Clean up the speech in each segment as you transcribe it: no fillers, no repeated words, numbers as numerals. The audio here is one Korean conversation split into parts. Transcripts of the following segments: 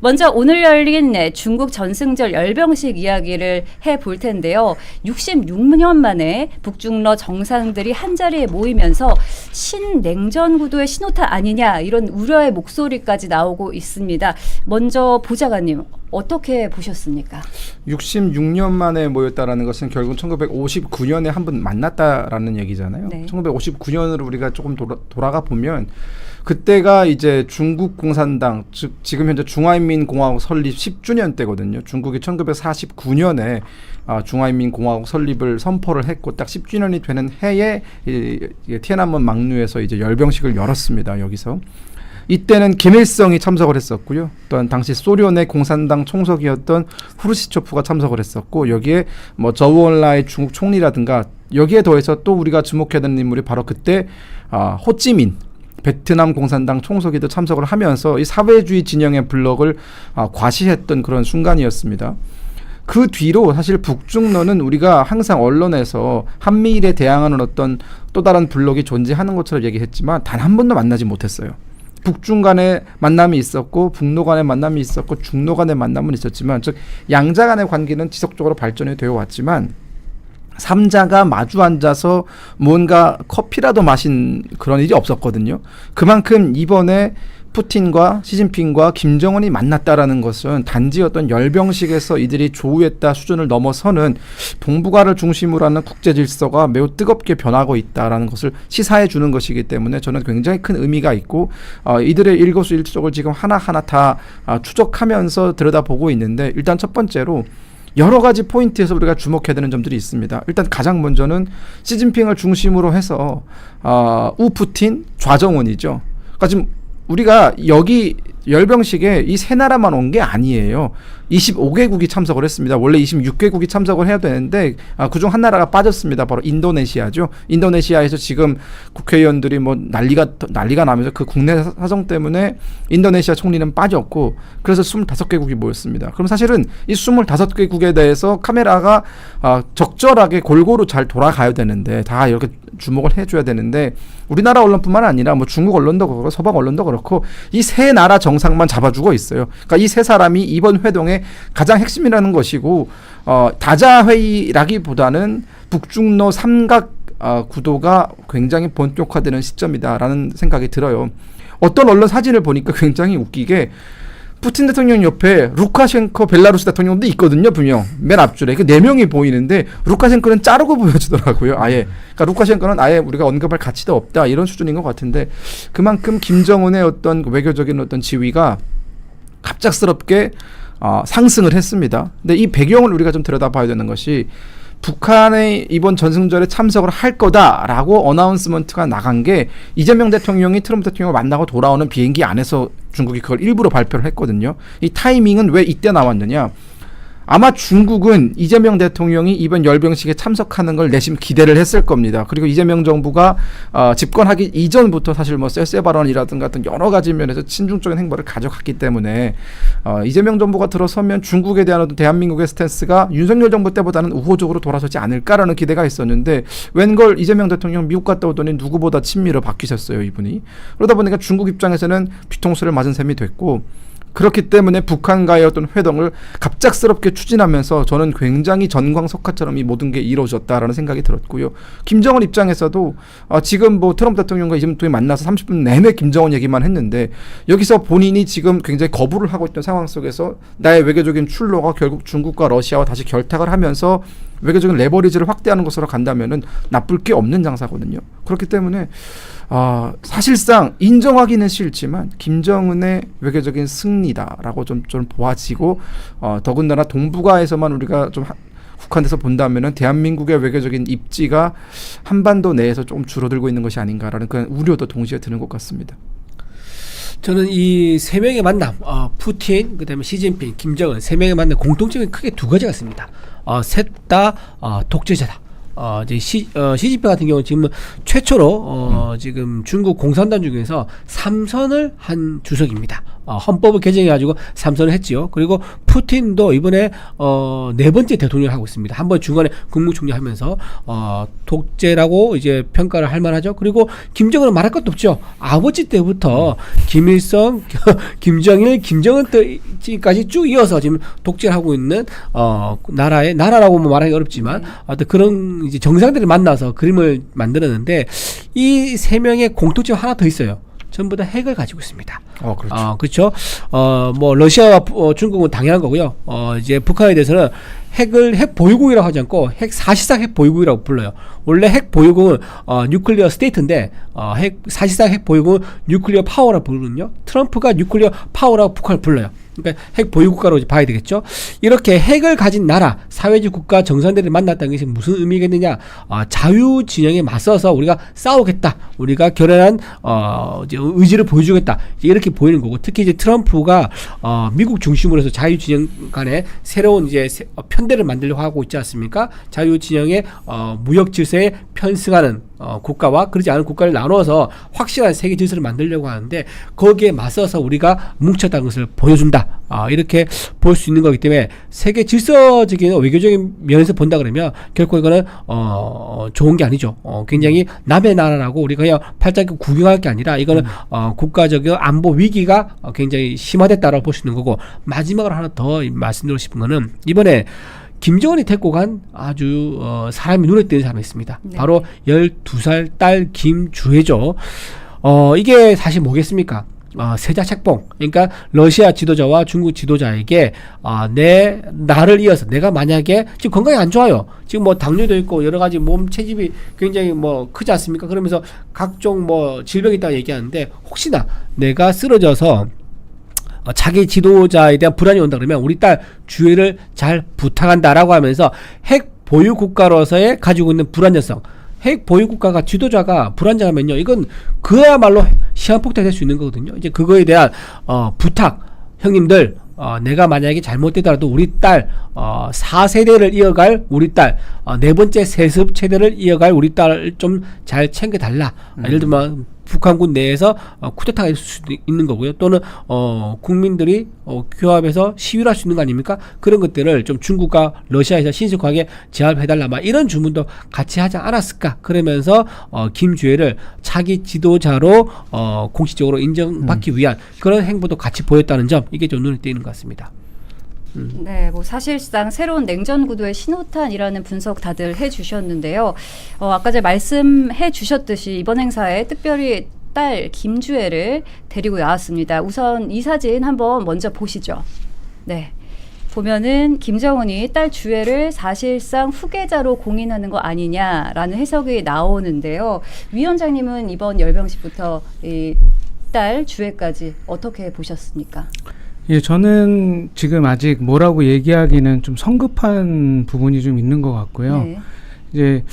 먼저 오늘 열린 중국 전승절 열병식 이야기를 해볼 텐데요. 66년 만에 북중러 정상들이 한자리에 모이면서 신냉전 구도의 신호탄 아니냐 이런 우려의 목소리까지 나오고 있습니다. 먼저 보좌관님 어떻게 보셨습니까? 66년 만에 모였다라는 것은 결국 1959년에 한 번 만났다라는 얘기잖아요. 네. 1959년으로 우리가 조금 돌아가 보면 그때가 이제 중국 공산당, 즉 지금 현재 중화인민공화국 설립 10주년 때거든요. 중국이 1949년에 중화인민공화국 설립을 선포를 했고 딱 10주년이 되는 해에天安門 막루에서 이제 열병식을 열었습니다. 여기서. 이때는 김일성이 참석을 했었고요. 또한 당시 소련의 공산당 총석이었던 후르시초프가 참석을 했었고 여기에 뭐 저우언라이 중국 총리라든가 여기에 더해서 또 우리가 주목해야 되는 인물이 바로 그때 호찌민 베트남 공산당 총석이도 참석을 하면서 이 사회주의 진영의 블록을 과시했던 그런 순간이었습니다. 그 뒤로 사실 북중러는 우리가 항상 언론에서 한미일에 대항하는 어떤 또 다른 블록이 존재하는 것처럼 얘기했지만 단 한 번도 만나지 못했어요. 북중 간의 만남이 있었고 북로 간의 만남이 있었고 중로 간의 만남은 있었지만 즉 양자 간의 관계는 지속적으로 발전이 되어 왔지만 3자가 마주 앉아서 뭔가 커피라도 마신 그런 일이 없었거든요. 그만큼 이번에 푸틴과 시진핑과 김정은이 만났다라는 것은 단지 어떤 열병식에서 이들이 조우했다 수준을 넘어서는 동북아를 중심으로 하는 국제 질서가 매우 뜨겁게 변하고 있다라는 것을 시사해 주는 것이기 때문에 저는 굉장히 큰 의미가 있고 이들의 일거수일투족을 지금 하나하나 다 추적하면서 들여다보고 있는데 일단 첫 번째로 여러 가지 포인트에서 우리가 주목해야 되는 점들이 있습니다. 일단 가장 먼저는 시진핑을 중심으로 해서 우푸틴, 좌정원이죠. 그러니까 지금 우리가 여기 열병식에 이 세 나라만 온 게 아니에요. 25개국이 참석을 했습니다. 원래 26개국이 참석을 해야 되는데 그중 한 나라가 빠졌습니다. 바로 인도네시아죠. 인도네시아에서 지금 국회의원들이 뭐 난리가 나면서 그 국내 사정 때문에 인도네시아 총리는 빠졌고 그래서 25개국이 모였습니다. 그럼 사실은 이 25개국에 대해서 카메라가 적절하게 골고루 잘 돌아가야 되는데 다 이렇게 주목을 해줘야 되는데 우리나라 언론뿐만 아니라 뭐 중국 언론도 그렇고 서방 언론도 그렇고 이 세 나라 정상만 잡아주고 있어요. 그러니까 이 세 사람이 이번 회동의 가장 핵심이라는 것이고 다자회의라기보다는 북중러 삼각 구도가 굉장히 본격화되는 시점이다라는 생각이 들어요. 어떤 언론 사진을 보니까 굉장히 웃기게 푸틴 대통령 옆에 루카셴코 벨라루스 대통령도 있거든요. 분명 맨 앞줄에 그 4명이 보이는데 루카셴코는 자르고 보여주더라고요. 아예 그러니까 루카셴코는 아예 우리가 언급할 가치도 없다 이런 수준인 것 같은데 그만큼 김정은의 어떤 외교적인 어떤 지위가 갑작스럽게 상승을 했습니다. 근데 이 배경을 우리가 좀 들여다봐야 되는 것이 북한의 이번 전승절에 참석을 할 거다라고 어나운스먼트가 나간 게 이재명 대통령이 트럼프 대통령을 만나고 돌아오는 비행기 안에서 중국이 그걸 일부러 발표를 했거든요. 이 타이밍은 왜 이때 나왔느냐? 아마 중국은 이재명 대통령이 이번 열병식에 참석하는 걸 내심 기대를 했을 겁니다. 그리고 이재명 정부가 집권하기 이전부터 사실 뭐 쎄쎄 발언이라든가 어떤 여러 가지 면에서 친중적인 행보를 가져갔기 때문에 이재명 정부가 들어서면 중국에 대한 어떤 대한민국의 스탠스가 윤석열 정부 때보다는 우호적으로 돌아서지 않을까라는 기대가 있었는데 웬걸 이재명 대통령 미국 갔다 오더니 누구보다 친미로 바뀌셨어요, 이분이. 그러다 보니까 중국 입장에서는 뒤통수를 맞은 셈이 됐고 그렇기 때문에 북한과의 어떤 회동을 갑작스럽게 추진하면서 저는 굉장히 전광석화처럼 이 모든 게 이루어졌다라는 생각이 들었고요. 김정은 입장에서도 지금 뭐 트럼프 대통령과 이재명 대통령이 만나서 30분 내내 김정은 얘기만 했는데 여기서 본인이 지금 굉장히 거부를 하고 있던 상황 속에서 나의 외교적인 출로가 결국 중국과 러시아와 다시 결탁을 하면서 외교적인 레버리지를 확대하는 것으로 간다면은 나쁠 게 없는 장사거든요. 그렇기 때문에 사실상 인정하기는 싫지만 김정은의 외교적인 승리다라고 좀 보아지고 더군다나 동북아에서만 우리가 좀 국한돼서 본다면은 대한민국의 외교적인 입지가 한반도 내에서 조금 줄어들고 있는 것이 아닌가라는 그런 우려도 동시에 드는 것 같습니다. 저는 이 세 명의 만남, 푸틴, 그다음에 시진핑, 김정은 세 명의 만남 공통점이 크게 두 가지가 있습니다. 셋 다 독재자다. 이제 시진핑 같은 경우는 지금 최초로 지금 중국 공산당 중에서 3선을 한 주석입니다. 헌법을 개정해가지고 삼선을 했지요. 그리고 푸틴도 이번에 네 번째 대통령을 하고 있습니다. 한 번 중간에 국무총리하면서 독재라고 이제 평가를 할 만하죠. 그리고 김정은은 말할 것도 없죠. 아버지 때부터 김일성, 김정일, 김정은 때까지 쭉 이어서 지금 독재를 하고 있는 나라라고 뭐 말하기 어렵지만 어떤 그런 이제 정상들을 만나서 그림을 만들었는데 이 세 명의 공통점 하나 더 있어요. 전부 다 핵을 가지고 있습니다. 그렇죠. 그렇죠. 뭐 러시아와 중국은 당연한 거고요. 이제 북한에 대해서는 핵 보유국이라고 하지 않고 사실상 핵 보유국이라고 불러요. 원래 핵 보유국은 뉴클리어 스테이트인데 사실상 핵 보유국은 뉴클리어 파워라고 부르거든요. 트럼프가 뉴클리어 파워라고 북한을 불러요. 그러니까 핵 보유국가로 봐야 되겠죠. 이렇게 핵을 가진 나라, 사회주의 국가 정상들이 만났다는 것이 무슨 의미겠느냐? 자유 진영에 맞서서 우리가 싸우겠다. 우리가 결연한 이제 의지를 보여주겠다. 이렇게 보이는 거고, 특히 이제 트럼프가 미국 중심으로 해서 자유 진영 간에 새로운 이제 편대를 만들려고 하고 있지 않습니까? 자유 진영의 무역 질서에 편승하는 국가와 그러지 않은 국가를 나눠서 확실한 세계 질서를 만들려고 하는데 거기에 맞서서 우리가 뭉쳤다는 것을 보여준다. 이렇게 볼 수 있는 거기 때문에 세계 질서적인 외교적인 면에서 본다 그러면 결코 이거는 좋은 게 아니죠. 굉장히 남의 나라라고 우리가 그냥 팔짱 끼고 구경할 게 아니라 이거는 국가적인 안보 위기가 굉장히 심화됐다라고 볼 수 있는 거고, 마지막으로 하나 더 말씀드리고 싶은 거는 이번에 김정은이 데리고 간 아주 사람이 눈에 띄는 사람이 있습니다. 네. 바로 12살 딸 김주혜죠. 이게 사실 뭐겠습니까? 세자책봉. 그러니까 러시아 지도자와 중국 지도자에게 나를 이어서 내가 만약에 지금 건강이 안 좋아요. 지금 뭐 당뇨도 있고 여러 가지 몸 체집이 굉장히 뭐 크지 않습니까? 그러면서 각종 뭐 질병이 있다고 얘기하는데 혹시나 내가 쓰러져서 자기 지도자에 대한 불안이 온다 그러면 우리 딸 주혜를 잘 부탁한다라고 하면서 핵 보유 국가로서의 가지고 있는 불안정성, 핵 보유 국가가 지도자가 불안정하면요, 이건 그야말로 시한폭탄이 될 수 있는 거거든요. 이제 그거에 대한 부탁, 형님들, 내가 만약에 잘못되더라도 우리 딸 4세대를 이어갈 우리 딸, 네 번째 세습 체대를 이어갈 우리 딸을 좀 잘 챙겨달라. 예를 들면 북한군 내에서 쿠데타가 있을 수도 있는 거고요. 또는 국민들이 규합해서 시위를 할 수 있는 거 아닙니까? 그런 것들을 좀 중국과 러시아에서 신속하게 제압해달라, 막 이런 주문도 같이 하지 않았을까? 그러면서 김주혜를 차기 지도자로 공식적으로 인정받기 위한 그런 행보도 같이 보였다는 점, 이게 좀 눈에 띄는 것 같습니다. 네, 뭐 사실상 새로운 냉전 구도의 신호탄이라는 분석 다들 해주셨는데요. 아까 제 말씀해 주셨듯이 이번 행사에 특별히 딸 김주혜를 데리고 나왔습니다. 우선 이 사진 한번 먼저 보시죠. 네. 보면은 김정은이 딸 주혜를 사실상 후계자로 공인하는 거 아니냐라는 해석이 나오는데요. 위원장님은 이번 열병식부터 이 딸 주혜까지 어떻게 보셨습니까? 예, 저는 지금 아직 뭐라고 얘기하기는 좀 성급한 부분이 좀 있는 것 같고요. 네. 이제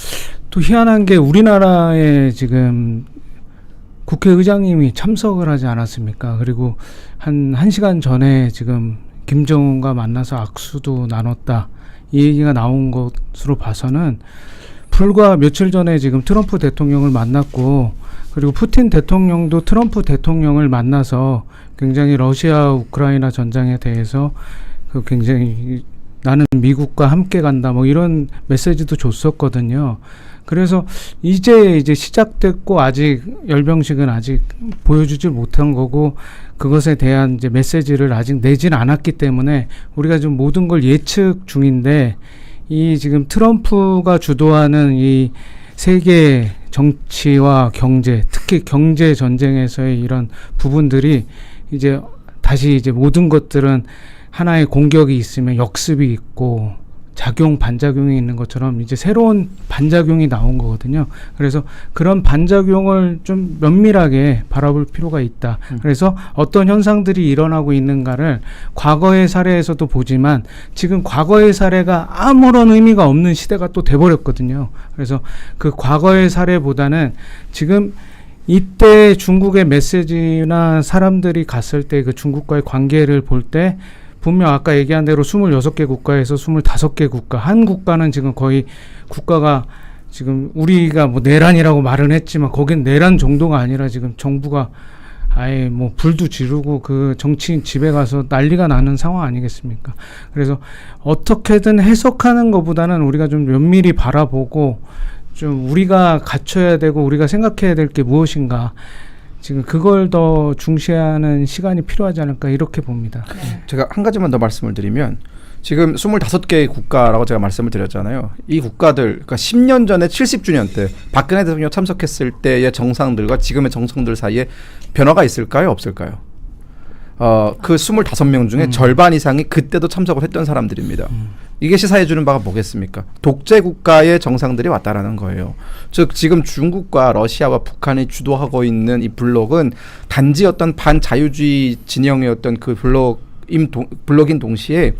또 희한한 게 우리나라에 지금 국회의장님이 참석을 하지 않았습니까? 그리고 한 시간 전에 지금 김정은과 만나서 악수도 나눴다, 이 얘기가 나온 것으로 봐서는 불과 며칠 전에 지금 트럼프 대통령을 만났고, 그리고 푸틴 대통령도 트럼프 대통령을 만나서 굉장히 러시아 우크라이나 전쟁에 대해서 굉장히 나는 미국과 함께 간다, 뭐 이런 메시지도 줬었거든요. 그래서 이제 시작됐고 아직 열병식은 아직 보여주지 못한 거고, 그것에 대한 이제 메시지를 아직 내진 않았기 때문에 우리가 좀 모든 걸 예측 중인데, 이 지금 트럼프가 주도하는 이 세계 정치와 경제, 특히 경제 전쟁에서의 이런 부분들이 이제 다시 이제 모든 것들은 하나의 공격이 있으면 역습이 있고 작용, 반작용이 있는 것처럼 이제 새로운 반작용이 나온 거거든요. 그래서 그런 반작용을 좀 면밀하게 바라볼 필요가 있다. 그래서 어떤 현상들이 일어나고 있는가를 과거의 사례에서도 보지만 지금 과거의 사례가 아무런 의미가 없는 시대가 또 돼버렸거든요. 그래서 그 과거의 사례보다는 지금 이때 중국의 메시지나 사람들이 갔을 때 그 중국과의 관계를 볼 때 분명 아까 얘기한 대로 26개 국가에서 25개 국가, 한 국가는 지금 거의 국가가 지금 우리가 뭐 내란이라고 말은 했지만 거긴 내란 정도가 아니라 지금 정부가 아예 뭐 불도 지르고 그 정치인 집에 가서 난리가 나는 상황 아니겠습니까? 그래서 어떻게든 해석하는 것보다는 우리가 좀 면밀히 바라보고 좀 우리가 갖춰야 되고 우리가 생각해야 될 게 무엇인가, 지금 그걸 더 중시하는 시간이 필요하지 않을까 이렇게 봅니다. 제가 한 가지만 더 말씀을 드리면 지금 25개의 국가라고 제가 말씀을 드렸잖아요. 이 국가들, 그러니까 10년 전에 70주년 때 박근혜 대통령 참석했을 때의 정상들과 지금의 정상들 사이에 변화가 있을까요? 없을까요? 그 25명 중에 절반 이상이 그때도 참석을 했던 사람들입니다. 이게 시사해 주는 바가 뭐겠습니까? 독재 국가의 정상들이 왔다라는 거예요. 즉 지금 중국과 러시아와 북한이 주도하고 있는 이 블록은 단지 어떤 반자유주의 진영의 어떤 그 블록인 동시에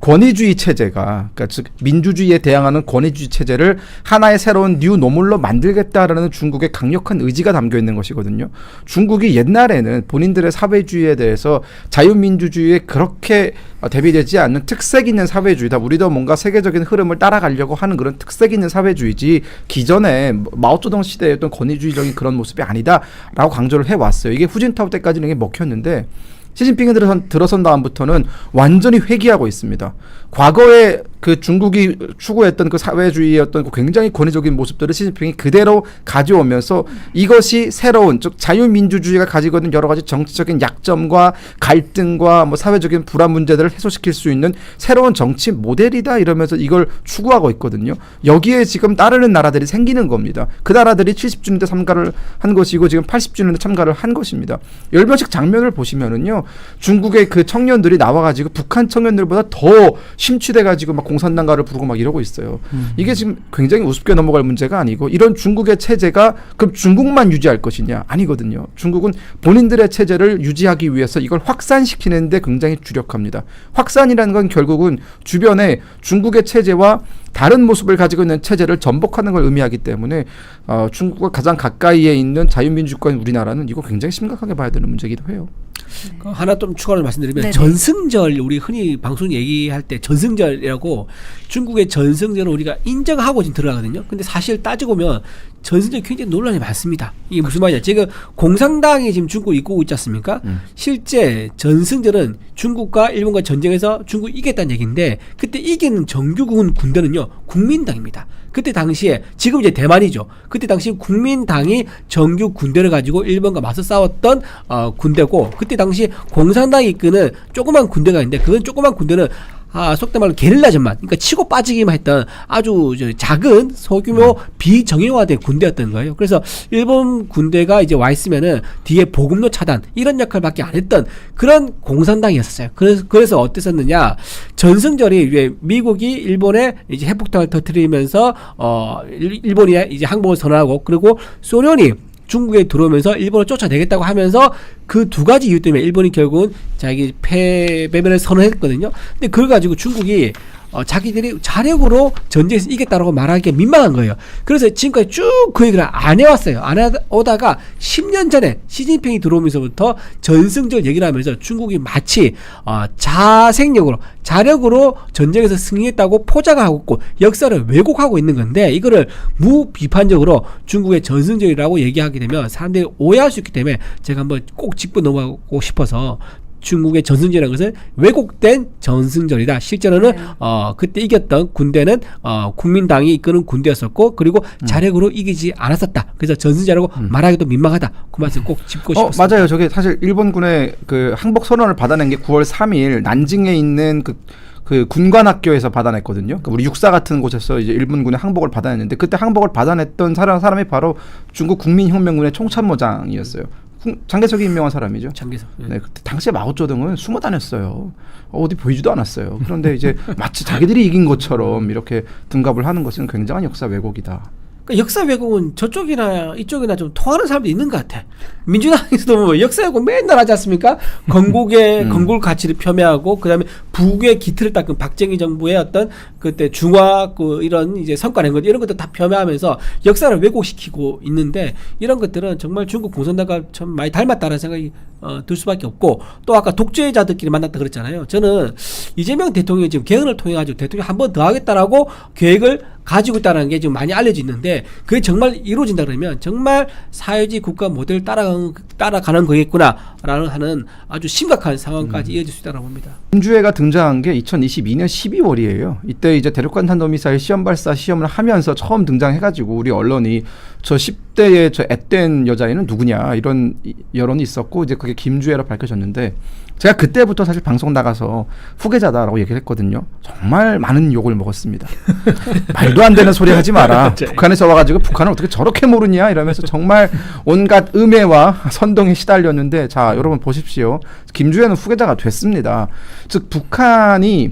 권위주의 체제가, 그러니까 즉 민주주의에 대항하는 권위주의 체제를 하나의 새로운 뉴 노멀로 만들겠다라는 중국의 강력한 의지가 담겨 있는 것이거든요. 중국이 옛날에는 본인들의 사회주의에 대해서 자유민주주의에 그렇게 대비되지 않는 특색 있는 사회주의다. 우리도 뭔가 세계적인 흐름을 따라가려고 하는 그런 특색 있는 사회주의지 기존에 마오쩌둥 시대의 어떤 권위주의적인 그런 모습이 아니다라고 강조를 해왔어요. 이게 후진타오 때까지는 이게 먹혔는데 시진핑이 들어선 다음부터는 완전히 회귀하고 있습니다. 과거에 그 중국이 추구했던 그 사회주의의 어떤 굉장히 권위적인 모습들을 시진핑이 그대로 가져오면서 이것이 새로운, 즉 자유민주주의가 가지고 있는 여러 가지 정치적인 약점과 갈등과 뭐 사회적인 불안 문제들을 해소시킬 수 있는 새로운 정치 모델이다 이러면서 이걸 추구하고 있거든요. 여기에 지금 따르는 나라들이 생기는 겁니다. 그 나라들이 70주년 때 참가를 한 것이고 지금 80주년 때 참가를 한 것입니다. 열병식 장면을 보시면은요, 중국의 그 청년들이 나와가지고 북한 청년들보다 더 심취돼가지고 막 공산당가를 부르고 막 이러고 있어요. 이게 지금 굉장히 우습게 넘어갈 문제가 아니고, 이런 중국의 체제가 그럼 중국만 유지할 것이냐? 아니거든요. 중국은 본인들의 체제를 유지하기 위해서 이걸 확산시키는 데 굉장히 주력합니다. 확산이라는 건 결국은 주변에 중국의 체제와 다른 모습을 가지고 있는 체제를 전복하는 걸 의미하기 때문에 중국과 가장 가까이에 있는 자유민주주의국가인 우리나라는 이거 굉장히 심각하게 봐야 되는 문제이기도 해요. 하나 좀 추가로 말씀드리면 네네. 전승절, 우리 흔히 방송 얘기할 때 전승절이라고 중국의 전승절을 우리가 인정하고 지금 들어가거든요. 근데 사실 따지고 보면 전승절 굉장히 논란이 많습니다. 이게 무슨 말이냐? 지금 공산당이 지금 중국을 이끌고 있지 않습니까? 실제 전승절은 중국과 일본과 전쟁에서 중국이 이겼다는 얘기인데, 그때 이기는 정규군 군대는요 국민당입니다. 그때 당시에, 지금 이제 대만이죠. 그때 당시 국민당이 정규 군대를 가지고 일본과 맞서 싸웠던 군대고, 그때 당시 공산당이 이끄는 조그만 군대가 있는데, 그건 조그만 군대는 속된 말로 게릴라 전만, 그러니까 치고 빠지기만 했던 아주 작은 소규모 비정형화된 군대였던 거예요. 그래서 일본 군대가 이제 와 있으면은 뒤에 보급로 차단 이런 역할밖에 안 했던 그런 공산당이었어요. 그래서 어땠었느냐? 전승절이 이제 미국이 일본에 이제 핵폭탄을 터뜨리면서 일본이 이제 항복을 선언하고, 그리고 소련이 중국에 들어오면서 일본을 쫓아내겠다고 하면서 그 두 가지 이유 때문에 일본이 결국은 자기 패배를 선언했거든요. 근데 그걸 가지고 중국이 자기들이 자력으로 전쟁에서 이겼다라고 말하기가 민망한 거예요. 그래서 지금까지 쭉 그 얘기를 안 해왔어요. 안 해오다가 10년 전에 시진핑이 들어오면서부터 전승절 얘기를 하면서 중국이 마치 자력으로 전쟁에서 승리했다고 포장하고 있고 역사를 왜곡하고 있는 건데, 이거를 무비판적으로 중국의 전승절이라고 얘기하게 되면 사람들이 오해할 수 있기 때문에 제가 한번 꼭 짚고 넘어가고 싶어서, 중국의 전승절이라는 것은 왜곡된 전승절이다. 실제로는 그때 이겼던 군대는 국민당이 이끄는 군대였었고, 그리고 자력으로 이기지 않았었다. 그래서 전승절이라고 말하기도 민망하다. 그 말씀 꼭 짚고 싶었습니다. 맞아요. 저게 사실 일본군의 그 항복 선언을 받아낸 게 9월 3일 난징에 있는 그 군관학교에서 받아냈거든요. 그러니까 우리 육사 같은 곳에서 이제 일본군의 항복을 받아냈는데, 그때 항복을 받아냈던 사람이 바로 중국 국민혁명군의 총참모장이었어요. 장개석이 임명한 사람이죠. 장개석. 네, 그때 당시에 마오쩌둥은 숨어 다녔어요. 어디 보이지도 않았어요. 그런데 이제 마치 자기들이 이긴 것처럼 이렇게 등갑을 하는 것은 굉장한 역사 왜곡이다. 그러니까 역사 왜곡은 저쪽이나 이쪽이나 좀 통하는 사람도 있는 것 같아. 민주당에서도 보면 역사 왜곡 맨날 하지 않습니까? 건국 가치를 폄훼하고, 그다음에 북의 기틀을 닦은 박정희 정부의 어떤 그때 중화 이런 이제 성과 낸 것, 이런 것도 다 폄훼하면서 역사를 왜곡시키고 있는데, 이런 것들은 정말 중국 공산당과 참 많이 닮았다는 생각이 들 수밖에 없고 또 아까 독재자들끼리 만났다 그랬잖아요. 저는 이재명 대통령이 지금 개헌을 통해 가지고 대통령 한 번 더 하겠다라고 계획을 가지고 있다는 게 지금 많이 알려져 있는데 그게 정말 이루어진다 그러면 정말 사회주의 국가 모델을 따라가는 거겠구나라는 하는 아주 심각한 상황까지 이어질 수 있다고 봅니다. 김주애가 등장한 게 2022년 12월이에요. 이때 이제 대륙간 탄도미사일 시험 발사 시험을 하면서 처음 등장해가지고 우리 언론이 저 10대의 저 앳된 여자애는 누구냐 이런 여론이 있었고 이제 그게 김주애로 밝혀졌는데 제가 그때부터 사실 방송 나가서 후계자다라고 얘기를 했거든요. 정말 많은 욕을 먹었습니다. 말도 안 되는 소리 하지 마라. 북한에서 와가지고 북한을 어떻게 저렇게 모르냐 이러면서 정말 온갖 음해와 선동에 시달렸는데 자 여러분 보십시오. 김주애는 후계자가 됐습니다. 즉 북한이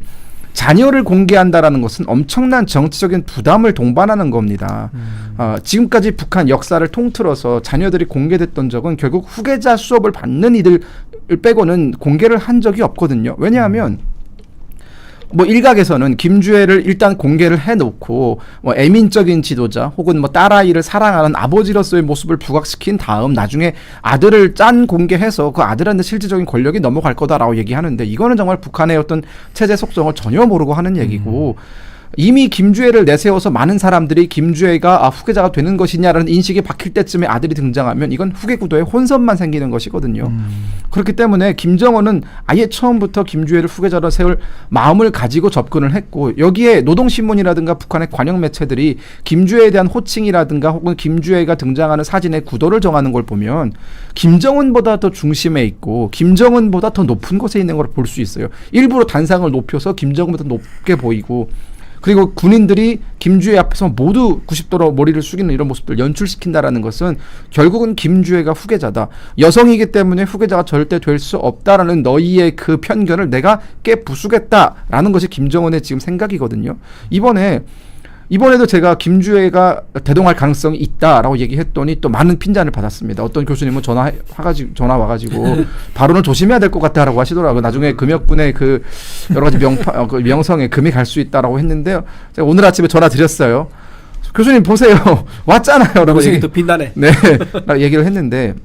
자녀를 공개한다라는 것은 엄청난 정치적인 부담을 동반하는 겁니다. 지금까지 북한 역사를 통틀어서 자녀들이 공개됐던 적은 결국 후계자 수업을 받는 이들 빼고는 공개를 한 적이 없거든요. 왜냐하면 뭐 일각에서는 김주애를 일단 공개를 해놓고 뭐 애민적인 지도자 혹은 뭐 딸아이를 사랑하는 아버지로서의 모습을 부각시킨 다음 나중에 아들을 짠 공개해서 그 아들한테 실질적인 권력이 넘어갈 거다라고 얘기하는데 이거는 정말 북한의 어떤 체제 속성을 전혀 모르고 하는 얘기고 이미 김주애를 내세워서 많은 사람들이 김주애가 후계자가 되는 것이냐라는 인식이 박힐 때쯤에 아들이 등장하면 이건 후계 구도에 혼선만 생기는 것이거든요. 그렇기 때문에 김정은은 아예 처음부터 김주애를 후계자로 세울 마음을 가지고 접근을 했고 여기에 노동신문이라든가 북한의 관영 매체들이 김주애에 대한 호칭이라든가 혹은 김주애가 등장하는 사진의 구도를 정하는 걸 보면 김정은보다 더 중심에 있고 김정은보다 더 높은 곳에 있는 걸 볼 수 있어요. 일부러 단상을 높여서 김정은보다 높게 보이고 그리고 군인들이 김주애 앞에서 모두 90도로 머리를 숙이는 이런 모습들 연출시킨다라는 것은 결국은 김주애가 후계자다. 여성이기 때문에 후계자가 절대 될 수 없다라는 너희의 그 편견을 내가 깨부수겠다라는 것이 김정은의 지금 생각이거든요. 이번에도 제가 김주애가 대동할 가능성이 있다라고 얘기했더니 또 많은 핀잔을 받았습니다. 어떤 교수님은 전화 와가지고 발언을 조심해야 될 것 같다라고 하시더라고요. 나중에 금역분의 그 여러 가지 명성에 금이 갈 수 있다라고 했는데요. 제가 오늘 아침에 전화 드렸어요. 교수님 보세요. 왔잖아요. 라고 또 빛나네. 네, 라고 얘기를 했는데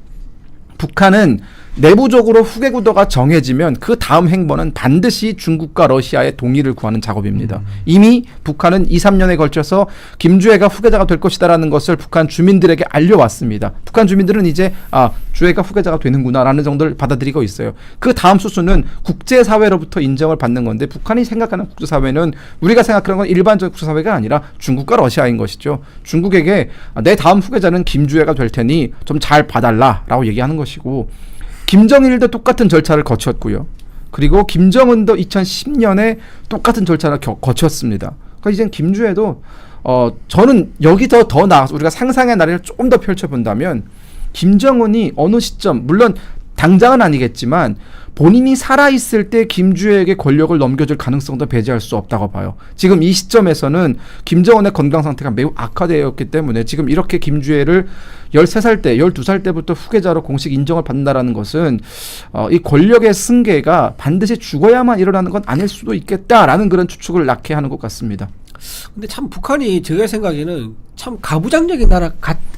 북한은 내부적으로 후계 구도가 정해지면 그 다음 행보는 반드시 중국과 러시아의 동의를 구하는 작업입니다. 이미 북한은 2, 3년에 걸쳐서 김주애가 후계자가 될 것이다라는 것을 북한 주민들에게 알려왔습니다. 북한 주민들은 이제 주애가 후계자가 되는구나라는 정도를 받아들이고 있어요. 그 다음 수순은 국제사회로부터 인정을 받는 건데 북한이 생각하는 국제사회는 우리가 생각하는 건 일반적인 국제사회가 아니라 중국과 러시아인 것이죠. 중국에게 내 다음 후계자는 김주애가 될 테니 좀 잘 봐달라라고 얘기하는 것이고 김정일도 똑같은 절차를 거쳤고요. 그리고 김정은도 2010년에 똑같은 절차를 거쳤습니다. 그러니까 이젠 김주애도 저는 여기서 더 나아가서 우리가 상상의 나래를 조금 더 펼쳐본다면 김정은이 어느 시점 물론 당장은 아니겠지만 본인이 살아있을 때 김주애에게 권력을 넘겨줄 가능성도 배제할 수 없다고 봐요. 지금 이 시점에서는 김정은의 건강 상태가 매우 악화되어 있기 때문에 지금 이렇게 김주애를 13살 때, 12살 때부터 후계자로 공식 인정을 받는다라는 것은 이 권력의 승계가 반드시 죽어야만 일어나는 건 아닐 수도 있겠다라는 그런 추측을 낳게 하는 것 같습니다. 근데 참 북한이 제가 생각에는 참 가부장적인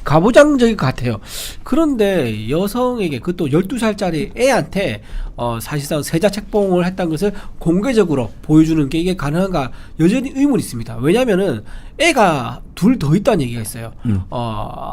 가부장적인 것 같아요. 그런데 여성에게 그것도 12살짜리 애한테 사실상 세자 책봉을 했다는 것을 공개적으로 보여주는 게 이게 가능한가 여전히 의문이 있습니다. 왜냐하면은 애가 둘 더 있다는 얘기가 있어요.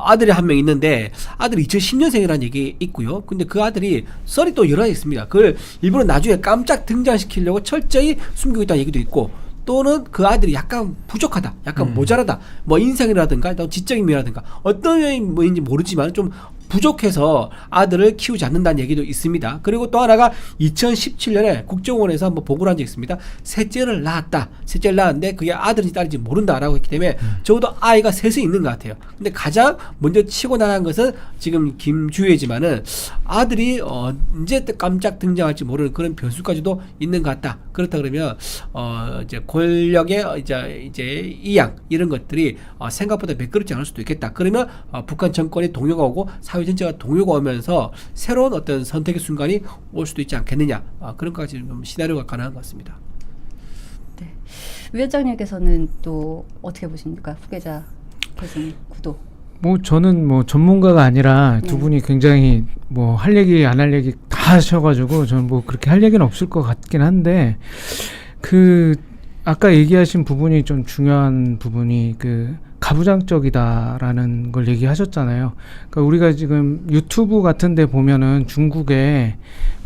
아들이 한 명 있는데 아들이 2010년생이라는 얘기 있고요. 근데 그 아들이 썰이 또 여러 가지 있습니다. 그걸 일부러 나중에 깜짝 등장시키려고 철저히 숨기고 있다는 얘기도 있고 또는 그 아들이 약간 부족하다, 약간 모자라다, 뭐 인성이라든가 또 지적인 면이라든가 어떤 면인지 모르지만 좀 부족해서 아들을 키우지 않는다는 얘기도 있습니다. 그리고 또 하나가 2017년에 국정원에서 한번 보고를 한 적이 있습니다. 셋째를 낳았는데 그게 아들인지 딸인지 모른다라고 했기 때문에 적어도 아이가 셋이 있는 것 같아요. 근데 가장 먼저 치고 나간 것은 지금 김주애지만은 아들이 언제 깜짝 등장할지 모르는 그런 변수까지도 있는 것 같다. 그렇다 그러면 이제 권력의 이제 이양 이런 것들이 생각보다 매끄럽지 않을 수도 있겠다. 그러면 북한 정권이 동요가 오고 사회 전체가 동요가 오면서 새로운 어떤 선택의 순간이 올 수도 있지 않겠느냐. 그런 것까지 좀 시나리오가 가능한 것 같습니다. 네. 위원장님께서는 또 어떻게 보십니까? 후계자 대선 구도. 뭐 저는 뭐 전문가가 아니라 두 분이 굉장히 뭐 할 얘기 안 할 얘기 다 다 하셔가지고 저는 뭐 그렇게 할 얘기는 없을 것 같긴 한데 그 아까 얘기하신 부분이 좀 중요한 부분이 그 가부장적이다라는 걸 얘기하셨잖아요. 그러니까 우리가 지금 유튜브 같은 데 보면은 중국에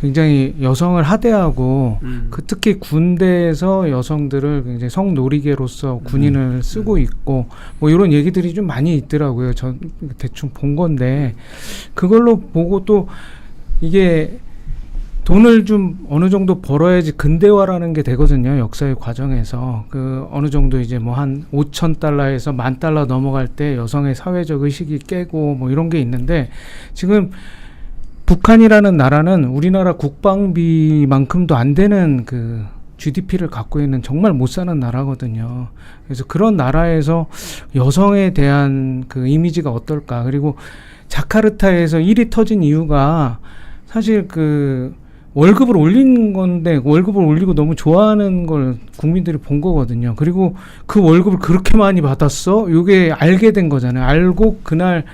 굉장히 여성을 하대하고 그 특히 군대에서 여성들을 굉장히 성놀이개로서 군인을 쓰고 있고 뭐 이런 얘기들이 좀 많이 있더라고요. 전 대충 본 건데 그걸로 보고 또 이게 돈을 좀 어느 정도 벌어야지 근대화라는 게 되거든요. 역사의 과정에서 그 어느 정도 이제 뭐 한 5,000달러에서 10,000달러 넘어갈 때 여성의 사회적 의식이 깨고 뭐 이런 게 있는데 지금 북한이라는 나라는 우리나라 국방비만큼도 안 되는 그 GDP를 갖고 있는 정말 못 사는 나라거든요. 그래서 그런 나라에서 여성에 대한 그 이미지가 어떨까? 그리고 자카르타에서 일이 터진 이유가 사실 그 월급을 올린 건데 월급을 올리고 너무 좋아하는 걸 국민들이 본 거거든요. 그리고 그 월급을 그렇게 많이 받았어? 요게 알게 된 거잖아요. 알고 그날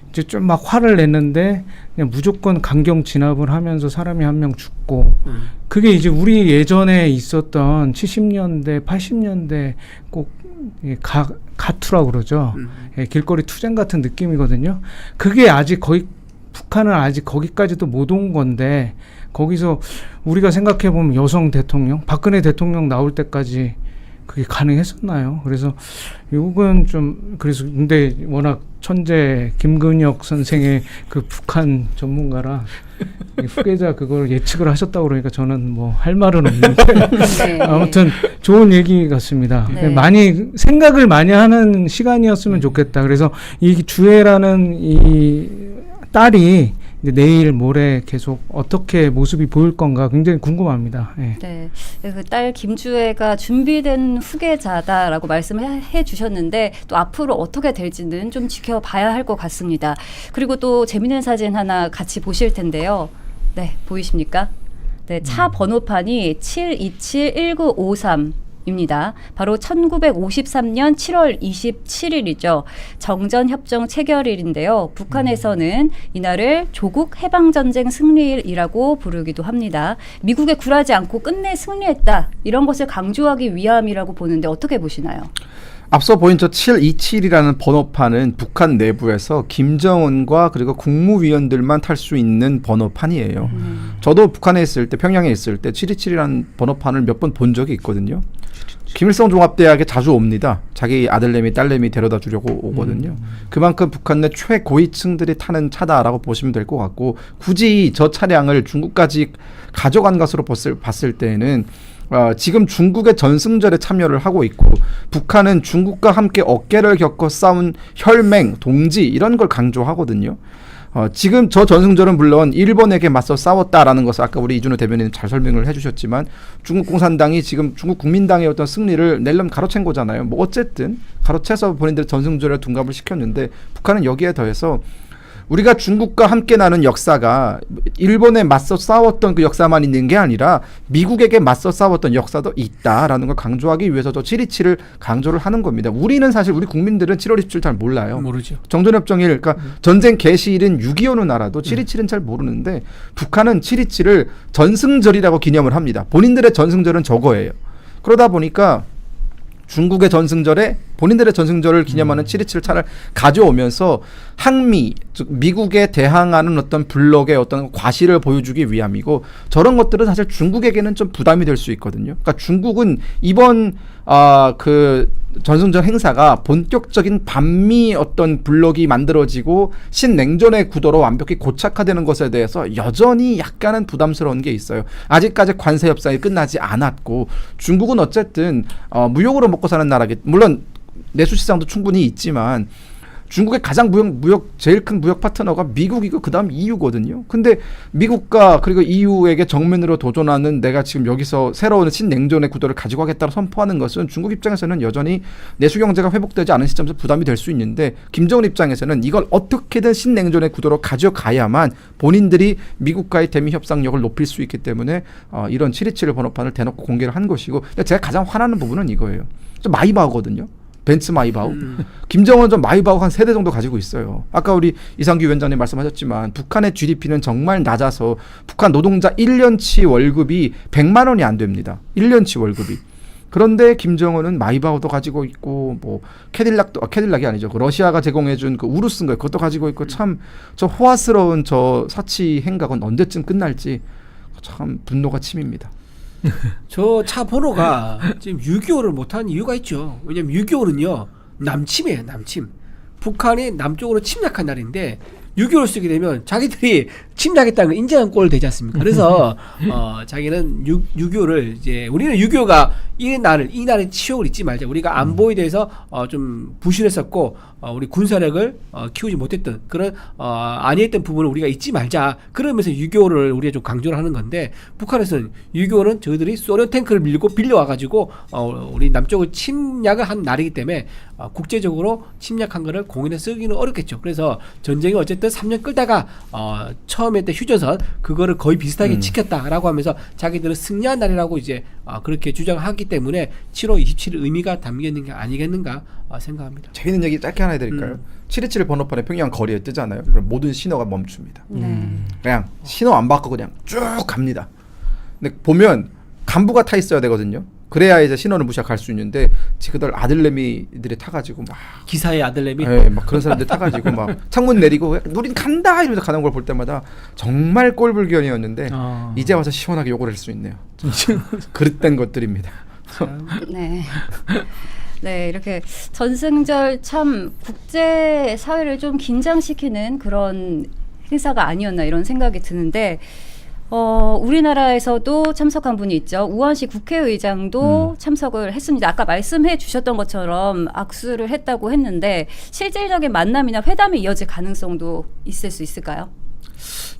이제 좀 막 화를 냈는데 그냥 무조건 강경 진압을 하면서 사람이 한 명 죽고 그게 이제 우리 예전에 있었던 70년대, 80년대 꼭 가투라고 그러죠. 예, 길거리 투쟁 같은 느낌이거든요. 그게 아직 거의 북한은 아직 거기까지도 못 온 건데 거기서 우리가 생각해보면 여성 대통령, 박근혜 대통령 나올 때까지 그게 가능했었나요? 그래서 이건 좀 그래서 근데 워낙 천재 김근혁 선생의 그 북한 전문가라 후계자 그걸 예측을 하셨다고 그러니까 저는 뭐 할 말은 없는데 네. 아무튼 좋은 얘기 같습니다. 네. 많이 생각을 많이 하는 시간이었으면 좋겠다. 그래서 이 주애라는 이 딸이 이제 내일 모레 계속 어떻게 모습이 보일 건가 굉장히 궁금합니다. 예. 네, 그 딸 김주애가 준비된 후계자다라고 말씀해 주셨는데 또 앞으로 어떻게 될지는 좀 지켜봐야 할 것 같습니다. 그리고 또 재미있는 사진 하나 같이 보실 텐데요. 네, 보이십니까? 네, 차 번호판이 7271953. 입니다. 바로 1953년 7월 27일이죠. 정전협정 체결일인데요. 북한에서는 이날을 조국 해방전쟁 승리일이라고 부르기도 합니다. 미국에 굴하지 않고 끝내 승리했다. 이런 것을 강조하기 위함이라고 보는데 어떻게 보시나요? 앞서 보인 저 727이라는 번호판은 북한 내부에서 김정은과 그리고 국무위원들만 탈 수 있는 번호판이에요. 저도 북한에 있을 때 평양에 있을 때 727이라는 번호판을 몇 번 본 적이 있거든요. 김일성 종합대학에 자주 옵니다. 자기 아들내미 딸내미 데려다 주려고 오거든요. 그만큼 북한 내 최고위층들이 타는 차다라고 보시면 될 것 같고 굳이 저 차량을 중국까지 가져간 것으로 봤을 때는 지금 중국의 전승절에 참여를 하고 있고 북한은 중국과 함께 어깨를 겪어 싸운 혈맹, 동지 이런 걸 강조하거든요. 지금 저 전승절은 물론 일본에게 맞서 싸웠다라는 것을 아까 우리 이준호 대변인은 잘 설명을 해주셨지만 중국 공산당이 지금 중국 국민당의 어떤 승리를 낼름 가로챈 거잖아요. 뭐 어쨌든 가로채서 본인들 전승절에 둔갑을 시켰는데 북한은 여기에 더해서 우리가 중국과 함께 나눈 역사가 일본에 맞서 싸웠던 그 역사만 있는 게 아니라 미국에게 맞서 싸웠던 역사도 있다라는 걸 강조하기 위해서 저 727을 강조를 하는 겁니다. 우리는 사실 우리 국민들은 7월 27일 잘 몰라요. 모르죠. 정전협정일 그러니까 전쟁 개시일인 6.25는 알아도 727은 잘 모르는데 북한은 727을 전승절이라고 기념을 합니다. 본인들의 전승절은 저거예요. 그러다 보니까 중국의 전승절에 본인들의 전승절을 기념하는 727 차를 가져오면서 항미, 즉 미국에 대항하는 어떤 블록의 어떤 과실을 보여주기 위함이고 저런 것들은 사실 중국에게는 좀 부담이 될 수 있거든요. 그러니까 중국은 이번 그 전승절 행사가 본격적인 반미 어떤 블록이 만들어지고 신냉전의 구도로 완벽히 고착화되는 것에 대해서 여전히 약간은 부담스러운 게 있어요. 아직까지 관세 협상이 끝나지 않았고 중국은 어쨌든 무역으로 먹고 사는 나라기 물론 내수 시장도 충분히 있지만 중국의 가장 제일 큰 무역 파트너가 미국이고 그다음 EU거든요. 근데 미국과 그리고 EU에게 정면으로 도전하는 내가 지금 여기서 새로운 신냉전의 구도를 가지고 하겠다고 선포하는 것은 중국 입장에서는 여전히 내수 경제가 회복되지 않은 시점에서 부담이 될 수 있는데 김정은 입장에서는 이걸 어떻게든 신냉전의 구도로 가져가야만 본인들이 미국과의 대미 협상력을 높일 수 있기 때문에 이런 727 번호판을 대놓고 공개를 한 것이고 제가 가장 화나는 부분은 이거예요. 좀 마이바거든요. 벤츠 마이바우. 김정은 전 마이바우 한 3대 정도 가지고 있어요. 아까 우리 이상규 위원장님 말씀하셨지만 북한의 GDP는 정말 낮아서 북한 노동자 1년치 월급이 100만 원이 안 됩니다. 1년치 월급이. 그런데 김정은은 마이바우도 가지고 있고 뭐 캐딜락이 아니죠. 그 러시아가 제공해준 그 우루스인가요? 그것도 가지고 있고 참 저 호화스러운 저 사치 행각은 언제쯤 끝날지 참 분노가 치밉니다. 저 차 번호가 지금 6.25를 못한 이유가 있죠. 왜냐면 6.25는요 남침이에요. 남침. 북한이 남쪽으로 침략한 날인데 6.25를 쓰게 되면 자기들이 침략했다는 걸 인정한 꼴 되지 않습니까? 그래서 자기는 6.25를 이제 우리는 6.25가 이 날의 치욕을 잊지 말자. 우리가 안보에 대해서 좀 부실했었고 우리 군사력을 키우지 못했던 그런 아니했던 부분을 우리가 잊지 말자. 그러면서 6.25를 우리가 좀 강조를 하는 건데 북한에서는 6.25는 저희들이 소련 탱크를 밀고 빌려와가지고 우리 남쪽을 침략을 한 날이기 때문에 국제적으로 침략한 거를 공인해 쓰기는 어렵겠죠. 그래서 전쟁이 어쨌든 3년 끌다가 처음에 했던 휴전선 그거를 거의 비슷하게 지켰다라고 하면서 자기들은 승리한 날이라고 이제 그렇게 주장하기 때문에 7월 27일 의미가 담겨 있는 게 아니겠는가 생각합니다. 재밌는 얘기 짧게 하나 해드릴까요? 727 번호판에 평양 거리에 뜨잖아요. 그럼 모든 신호가 멈춥니다. 그냥 신호 안 바꾸고 그냥 쭉 갑니다. 근데 보면 간부가 타 있어야 되거든요. 그래야 이제 신호를 무시하고 갈 수 있는데 지그들 아들내미들이 타가지고 막 기사의 아들내미. 네, 막 그런 사람들 타가지고 막 창문 내리고 우린 간다 이러면서 가는 걸 볼 때마다 정말 꼴불견이었는데 이제 와서 시원하게 욕을 할 수 있네요. 그릇된 것들입니다. 네. 네, 이렇게 전승절 참 국제 사회를 좀 긴장시키는 그런 행사가 아니었나 이런 생각이 드는데 우리나라에서도 참석한 분이 있죠. 우원식 국회의장도 참석을 했습니다. 아까 말씀해 주셨던 것처럼 악수를 했다고 했는데 실질적인 만남이나 회담이 이어질 가능성도 있을 수 있을까요?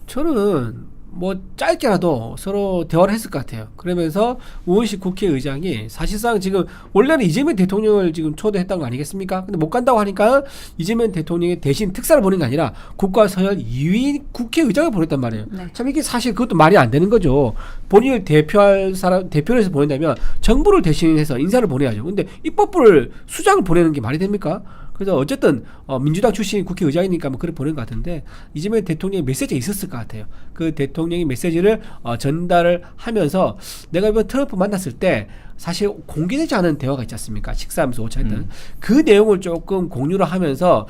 저는 뭐 짧게라도 서로 대화를 했을 것 같아요. 그러면서 우원식 국회의장이 사실상 지금 원래는 이재명 대통령을 지금 초대했던 거 아니겠습니까? 근데 못 간다고 하니까 이재명 대통령이 대신 특사를 보낸 게 아니라 국가 서열 2위 국회의장을 보냈단 말이에요. 네. 참 이게 사실 그것도 말이 안 되는 거죠. 본인을 대표할 사람 대표를 해서 보낸다면 정부를 대신해서 인사를 보내야죠. 근데 입법부를 수장을 보내는 게 말이 됩니까? 그래서 어쨌든 민주당 출신 국회의장이니까 뭐 그렇게 보낸 것 같은데 이재명 대통령의 메시지가 있었을 것 같아요. 그 대통령이 메시지를 전달을 하면서 내가 이번 트럼프 만났을 때 사실 공개되지 않은 대화가 있지 않습니까? 식사하면서 오차했던 그 내용을 조금 공유를 하면서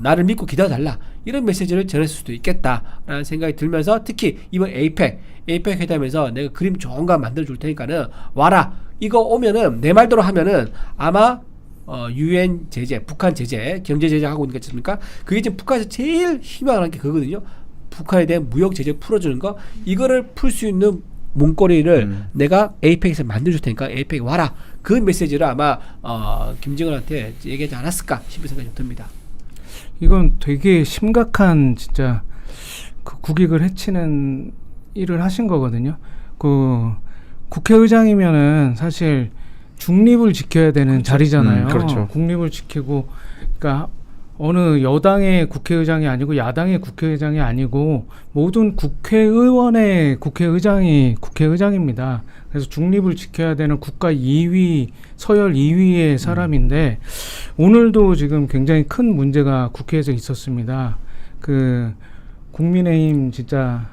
나를 믿고 기다려달라 이런 메시지를 전했을 수도 있겠다라는 생각이 들면서 특히 이번 에이펙 회담에서 내가 그림 좋은 거 만들어 줄 테니까는 와라 이거 오면은 내 말대로 하면은 아마 유엔 제재, 북한 제재, 경제 제재 하고 있는 게 있습니까? 그게 지금 북한에서 제일 희망하는 게 그거거든요. 북한에 대한 무역 제재 풀어주는 거, 이거를 풀 수 있는 문고리를 내가 에이펙에서 만들어줄 테니까 에이펙에 와라. 그 메시지를 아마 김정은한테 얘기하지 않았을까 싶은 생각이 좀 듭니다. 이건 되게 심각한 진짜 그 국익을 해치는 일을 하신 거거든요. 그 국회의장이면은 사실 중립을 지켜야 되는 그렇죠. 자리잖아요. 그렇죠. 국립을 지키고, 그러니까 어느 여당의 국회의장이 아니고 야당의 국회의장이 아니고 모든 국회의원의 국회의장이 국회의장입니다. 그래서 중립을 지켜야 되는 국가 2위, 서열 2위의 사람인데 오늘도 지금 굉장히 큰 문제가 국회에서 있었습니다. 그 국민의힘 진짜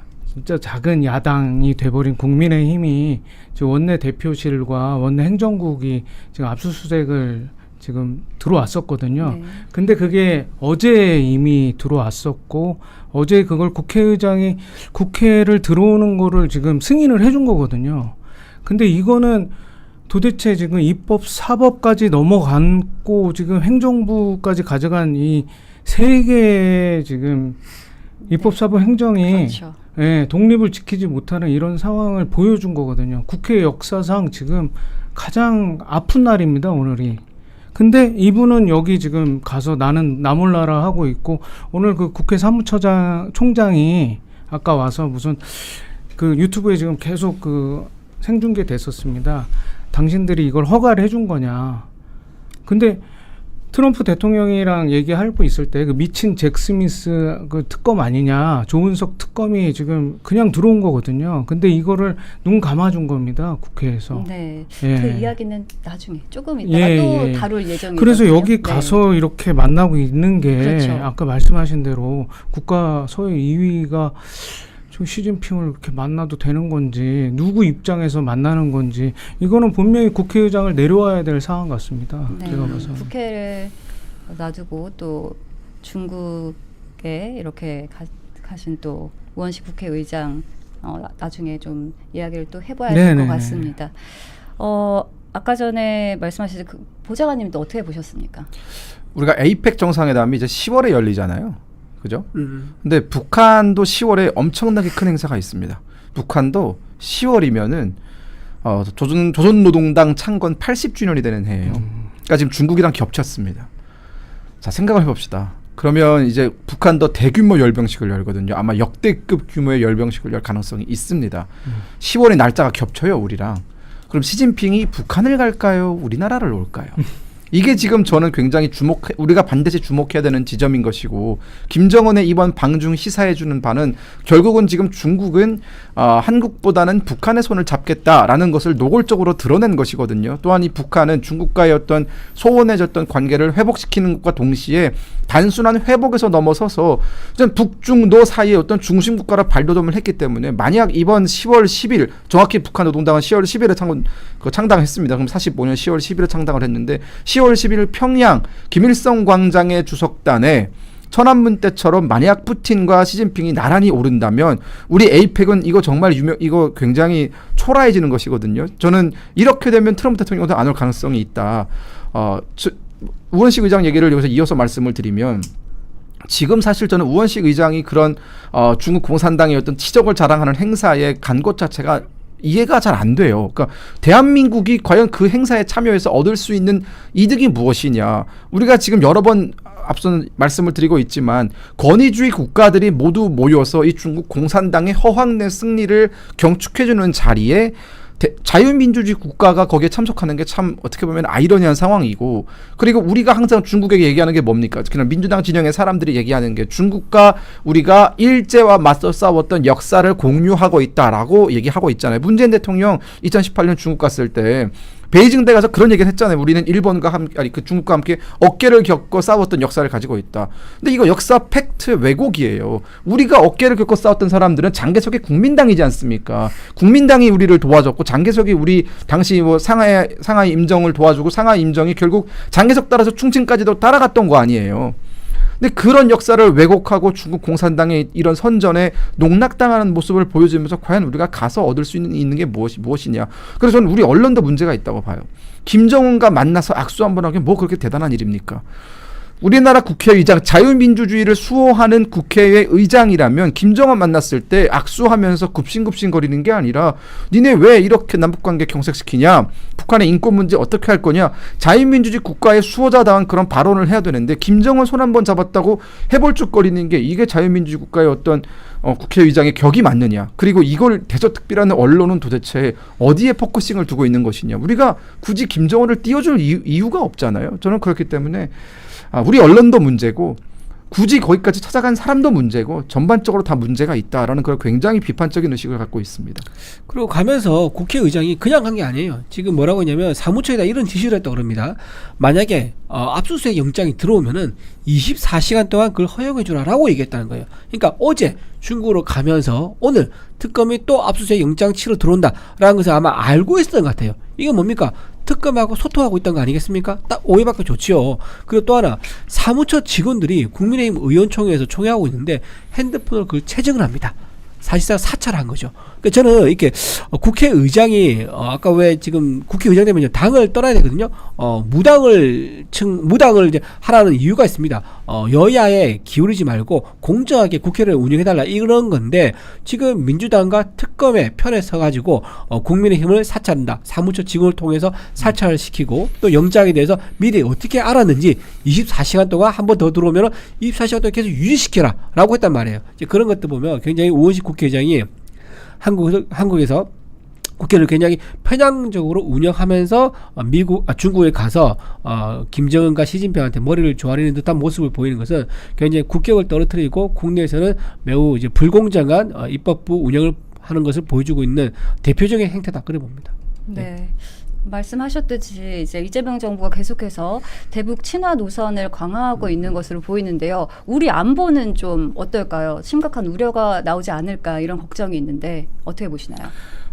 작은 야당이 돼버린 국민의힘이 지금 원내 대표실과 원내 행정국이 지금 압수수색을 지금 들어왔었거든요. 네. 근데 그게 어제 이미 들어왔었고 어제 그걸 국회의장이 국회를 들어오는 거를 지금 승인을 해준 거거든요. 근데 이거는 도대체 지금 입법, 사법까지 넘어갔고 지금 행정부까지 가져간 이 세 개의 지금 입법, 사법, 행정이 그렇죠. 예, 독립을 지키지 못하는 이런 상황을 보여준 거거든요. 국회 역사상 지금 가장 아픈 날입니다, 오늘이. 근데 이분은 여기 지금 가서 나는 나 몰라라 하고 있고 오늘 그 국회 사무총장이 아까 와서 무슨 그 유튜브에 지금 계속 그 생중계 됐었습니다. 당신들이 이걸 허가를 해준 거냐. 근데 트럼프 대통령이랑 얘기하고 있을 때 그 미친 잭 스미스 그 특검 아니냐, 조은석 특검이 지금 그냥 들어온 거거든요. 근데 이거를 눈 감아준 겁니다, 국회에서. 네. 예. 그 이야기는 나중에 조금 이따가 예, 또 예. 다룰 예정이거든요. 그래서 여기 네. 가서 이렇게 만나고 있는 게 그렇죠. 아까 말씀하신 대로 국가 서해 2위가 시진핑을 그렇게 만나도 되는 건지, 누구 입장에서 만나는 건지, 이거는 분명히 국회의장을 내려와야 될 상황 같습니다. 네. 제가 봐서. 국회를 놔두고 또 중국에 이렇게 가신 또 우원식 국회의장 나중에 좀 이야기를 또 해봐야 될 것 네네네. 같습니다. 아까 전에 말씀하신 그 보좌관님도 어떻게 보셨습니까? 우리가 에이펙 정상회담이 이제 10월에 열리잖아요. 그죠? 근데 북한도 10월에 엄청나게 큰 행사가 있습니다. 북한도 10월이면은 조선노동당 창건 80주년이 되는 해예요. 그러니까 지금 중국이랑 겹쳤습니다. 자, 생각을 해봅시다. 그러면 이제 북한도 대규모 열병식을 열거든요. 아마 역대급 규모의 열병식을 열 가능성이 있습니다. 10월에 날짜가 겹쳐요, 우리랑. 그럼 시진핑이 북한을 갈까요? 우리나라를 올까요? 이게 지금 저는 굉장히 우리가 반드시 주목해야 되는 지점인 것이고, 김정은의 이번 방중 시사해주는 바는 결국은 지금 중국은 한국보다는 북한의 손을 잡겠다라는 것을 노골적으로 드러낸 것이거든요. 또한 이 북한은 중국과의 어떤 소원해졌던 관계를 회복시키는 것과 동시에 단순한 회복에서 넘어서서 북중노 사이의 어떤 중심 국가로 발돋움을 했기 때문에, 만약 이번 10월 10일 정확히 북한 노동당은 10월 10일에 창당했습니다. 그럼 45년 10월 10일에 창당을 했는데 10월 10일 평양 김일성 광장의 주석단에 천안문 때처럼 만약 푸틴과 시진핑이 나란히 오른다면 우리 에이펙은 이거 정말 이거 굉장히 초라해지는 것이거든요. 저는 이렇게 되면 트럼프 대통령도 안 올 가능성이 있다. 우원식 의장 얘기를 여기서 이어서 말씀을 드리면, 지금 사실 저는 우원식 의장이 그런 중국 공산당의 어떤 치적을 자랑하는 행사에 간 것 자체가 이해가 잘 안 돼요. 그러니까 대한민국이 과연 그 행사에 참여해서 얻을 수 있는 이득이 무엇이냐. 우리가 지금 여러 번 앞서는 말씀을 드리고 있지만 권위주의 국가들이 모두 모여서 이 중국 공산당의 허황된 승리를 경축해주는 자리에 자유민주주의 국가가 거기에 참석하는 게 참 어떻게 보면 아이러니한 상황이고, 그리고 우리가 항상 중국에게 얘기하는 게 뭡니까? 특히나 민주당 진영의 사람들이 얘기하는 게 중국과 우리가 일제와 맞서 싸웠던 역사를 공유하고 있다라고 얘기하고 있잖아요. 문재인 대통령 2018년 중국 갔을 때 베이징대 가서 그런 얘기를 했잖아요. 우리는 일본과 중국과 함께 어깨를 겪고 싸웠던 역사를 가지고 있다. 근데 이거 역사 팩트 왜곡이에요. 우리가 어깨를 겪고 싸웠던 사람들은 장개석의 국민당이지 않습니까? 국민당이 우리를 도와줬고, 장개석이 우리 당시 상하이 임정을 도와주고, 상하이 임정이 결국 장개석 따라서 충칭까지도 따라갔던 거 아니에요. 근데 그런 역사를 왜곡하고 중국 공산당의 이런 선전에 농락당하는 모습을 보여주면서 과연 우리가 가서 얻을 수 있는 게 무엇이냐. 그래서 저는 우리 언론도 문제가 있다고 봐요. 김정은과 만나서 악수 한번 하기 뭐 그렇게 대단한 일입니까? 우리나라 국회의장, 자유민주주의를 수호하는 국회의 의장이라면 김정은 만났을 때 악수하면서 굽신굽신거리는 게 아니라 니네 왜 이렇게 남북관계 경색시키냐, 북한의 인권 문제 어떻게 할 거냐, 자유민주주의 국가의 수호자다운 그런 발언을 해야 되는데 김정은 손 한번 잡았다고 해볼쭉거리는 게 이게 자유민주주의 국가의 어떤 국회의장의 격이 맞느냐. 그리고 이걸 대저특비라는 언론은 도대체 어디에 포커싱을 두고 있는 것이냐. 우리가 굳이 김정은을 띄워줄 이유가 없잖아요. 저는 그렇기 때문에 우리 언론도 문제고 굳이 거기까지 찾아간 사람도 문제고 전반적으로 다 문제가 있다라는 그런 굉장히 비판적인 의식을 갖고 있습니다. 그리고 가면서 국회의장이 그냥 간 게 아니에요. 지금 뭐라고 했냐면 사무처에다 이런 지시를 했다고 그럽니다. 만약에 압수수색 영장이 들어오면은 24시간 동안 그걸 허용해 주라라고 얘기했다는 거예요. 그러니까 어제 중국으로 가면서 오늘 특검이 또 압수수색 영장 치러 들어온다라는 것을 아마 알고 있었던 것 같아요. 이게 뭡니까? 특검하고 소통하고 있던 거 아니겠습니까? 딱 오해받기 좋지요. 그리고 또 하나, 사무처 직원들이 국민의힘 의원총회에서 총회하고 있는데 핸드폰으로 그걸 채증을 합니다. 사실상 사찰한 거죠. 그러니까 저는 이렇게 국회의장이 아까 왜 지금 국회의장 되면 이제 당을 떠나야 되거든요. 무당을 이제 하라는 이유가 있습니다. 여야에 기울이지 말고 공정하게 국회를 운영해달라 이런 건데, 지금 민주당과 특검의 편에 서가지고 국민의힘을 사찰한다. 사무처 직원을 통해서 사찰을 시키고, 또 영장에 대해서 미리 어떻게 알았는지 24시간 동안 한 번 더 들어오면 24시간 동안 계속 유지시켜라 라고 했단 말이에요. 이제 그런 것들 보면 굉장히 우원식 국회의장이 한국에서 국회를 굉장히 편향적으로 운영하면서 중국에 가서 김정은과 시진핑한테 머리를 조아리는 듯한 모습을 보이는 것은 굉장히 국격을 떨어뜨리고 국내에서는 매우 이제 불공정한 입법부 운영을 하는 것을 보여주고 있는 대표적인 행태다 그래 봅니다. 네. 말씀하셨듯이 이제 이재명 정부가 계속해서 대북 친화 노선을 강화하고 있는 것으로 보이는데요. 우리 안보는 좀 어떨까요? 심각한 우려가 나오지 않을까 이런 걱정이 있는데 어떻게 보시나요?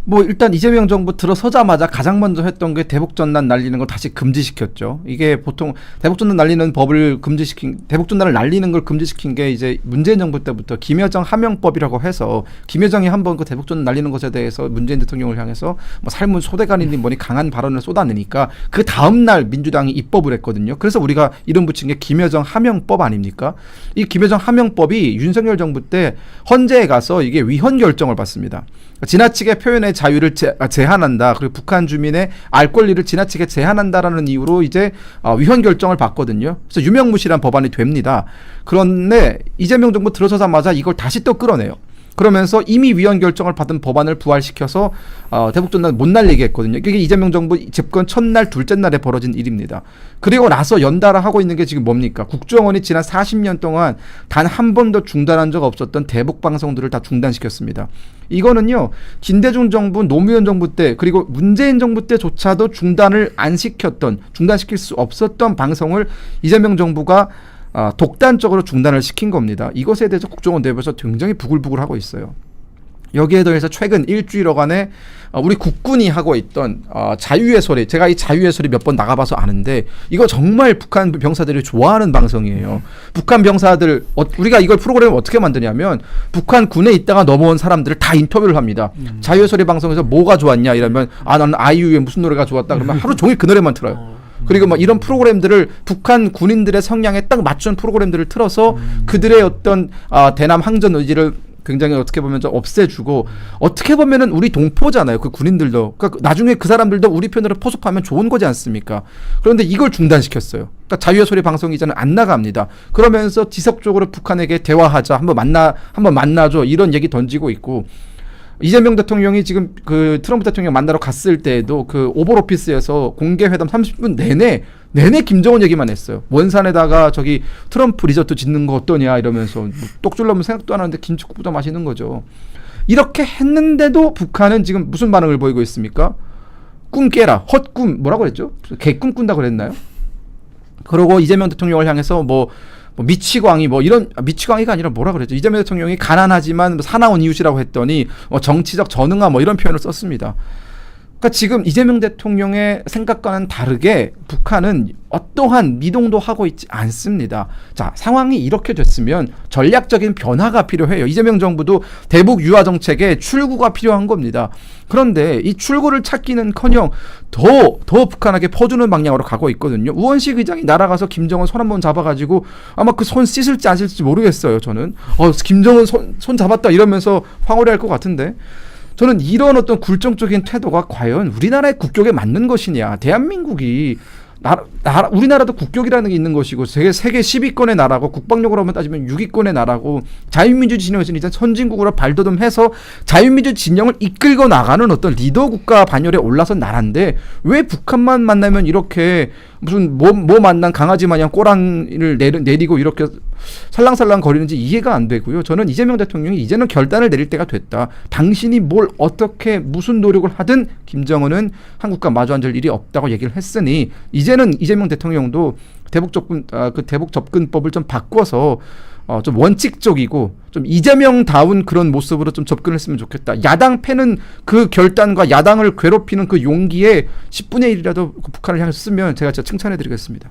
뭐 일단 이재명 정부 들어서자마자 가장 먼저 했던 게 대북전단 날리는 걸 다시 금지시켰죠. 이게 보통 대북전단 날리는 법을 대북전단을 날리는 걸 금지시킨 게 이제 문재인 정부 때부터 김여정 하명법이라고 해서 김여정이 한번 그 대북전단 날리는 것에 대해서 문재인 대통령을 향해서 뭐 삶은 소대간이니 뭐니 강한 발언을 쏟아내니까 그 다음 날 민주당이 입법을 했거든요. 그래서 우리가 이름 붙인 게 김여정 하명법 아닙니까? 이 김여정 하명법이 윤석열 정부 때 헌재에 가서 이게 위헌 결정을 받습니다. 지나치게 표현의 자유를 제한한다. 그리고 북한 주민의 알 권리를 지나치게 제한한다라는 이유로 이제 위헌 결정을 받거든요. 그래서 유명무실한 법안이 됩니다. 그런데 이재명 정부 들어서자마자 이걸 다시 또 끌어내요. 그러면서 이미 위헌 결정을 받은 법안을 부활시켜서 대북전단 못 날리게 했거든요. 이게 이재명 정부 집권 첫날 둘째 날에 벌어진 일입니다. 그리고 나서 연달아 하고 있는 게 지금 뭡니까? 국정원이 지난 40년 동안 단 한 번도 중단한 적 없었던 대북 방송들을 다 중단시켰습니다. 이거는요, 김대중 정부, 노무현 정부 때 그리고 문재인 정부 때조차도 중단시킬 수 없었던 방송을 이재명 정부가 독단적으로 중단을 시킨 겁니다. 이것에 대해서 국정원 내부에서 굉장히 부글부글하고 있어요. 여기에 더해서 최근 일주일여간에 우리 국군이 하고 있던 자유의 소리, 제가 이 자유의 소리 몇 번 나가봐서 아는데 이거 정말 북한 병사들이 좋아하는 방송이에요. 북한 병사들, 우리가 이걸 프로그램을 어떻게 만드냐면 북한 군에 있다가 넘어온 사람들을 다 인터뷰를 합니다. 자유의 소리 방송에서 뭐가 좋았냐 이러면 나는 아이유의 무슨 노래가 좋았다 그러면 하루 종일 그 노래만 틀어요. 그리고 막 이런 프로그램들을 북한 군인들의 성향에 딱 맞춘 프로그램들을 틀어서 그들의 어떤 대남 항전 의지를 굉장히 어떻게 보면 좀 없애주고, 어떻게 보면은 우리 동포잖아요. 그 군인들도. 그러니까 나중에 그 사람들도 우리 편으로 포섭하면 좋은 거지 않습니까? 그런데 이걸 중단시켰어요. 그러니까 자유의 소리 방송이 이제는 안 나갑니다. 그러면서 지속적으로 북한에게 대화하자, 한번 만나줘 이런 얘기 던지고 있고, 이재명 대통령이 지금 그 트럼프 대통령 만나러 갔을 때에도 그 오벌 오피스에서 공개 회담 30분 내내 김정은 얘기만 했어요. 원산에다가 저기 트럼프 리조트 짓는 거 어떠냐 이러면서 뭐 똑줄러면 생각도 안 하는데 김치국보다 맛있는 거죠. 이렇게 했는데도 북한은 지금 무슨 반응을 보이고 있습니까? 꿈 깨라, 헛꿈, 뭐라고 그랬죠? 개꿈 꾼다고 그랬나요? 그러고 이재명 대통령을 향해서 미치광이 미치광이가 아니라 뭐라 그랬죠? 이재명 대통령이 가난하지만 사나운 이웃이라고 했더니 정치적 전응아 이런 표현을 썼습니다. 그러니까 지금 이재명 대통령의 생각과는 다르게 북한은 어떠한 미동도 하고 있지 않습니다. 자, 상황이 이렇게 됐으면 전략적인 변화가 필요해요. 이재명 정부도 대북 유화 정책에 출구가 필요한 겁니다. 그런데 이 출구를 찾기는커녕 더 북한에게 퍼주는 방향으로 가고 있거든요. 우원식 의장이 날아가서 김정은 손 한번 잡아가지고 아마 그 손 씻을지 안 씻을지 모르겠어요. 저는 김정은 손 잡았다 이러면서 황홀해할 것 같은데, 저는 이런 어떤 굴종적인 태도가 과연 우리나라의 국격에 맞는 것이냐. 대한민국이 우리나라도 국격이라는 게 있는 것이고 세계 10위권의 나라고, 국방력으로 하면 따지면 6위권의 나라고, 자유민주 진영에서는 이제 선진국으로 발돋움해서 자유민주 진영을 이끌고 나가는 어떤 리더 국가 반열에 올라선 나라인데 왜 북한만 만나면 이렇게 무슨 뭐 만난 강아지 마냥 꼬랑이를 내리고 이렇게 살랑살랑 거리는지 이해가 안 되고요. 저는 이재명 대통령이 이제는 결단을 내릴 때가 됐다. 당신이 뭘 어떻게 무슨 노력을 하든 김정은은 한국과 마주 앉을 일이 없다고 얘기를 했으니 이제는 이재명 대통령도 대북 접근법을 좀 바꿔서 좀 원칙적이고 좀 이재명다운 그런 모습으로 좀 접근했으면 좋겠다. 야당 패는 그 결단과 야당을 괴롭히는 그 용기에 10분의 1이라도 북한을 향해서 쓰면 제가 진짜 칭찬해드리겠습니다.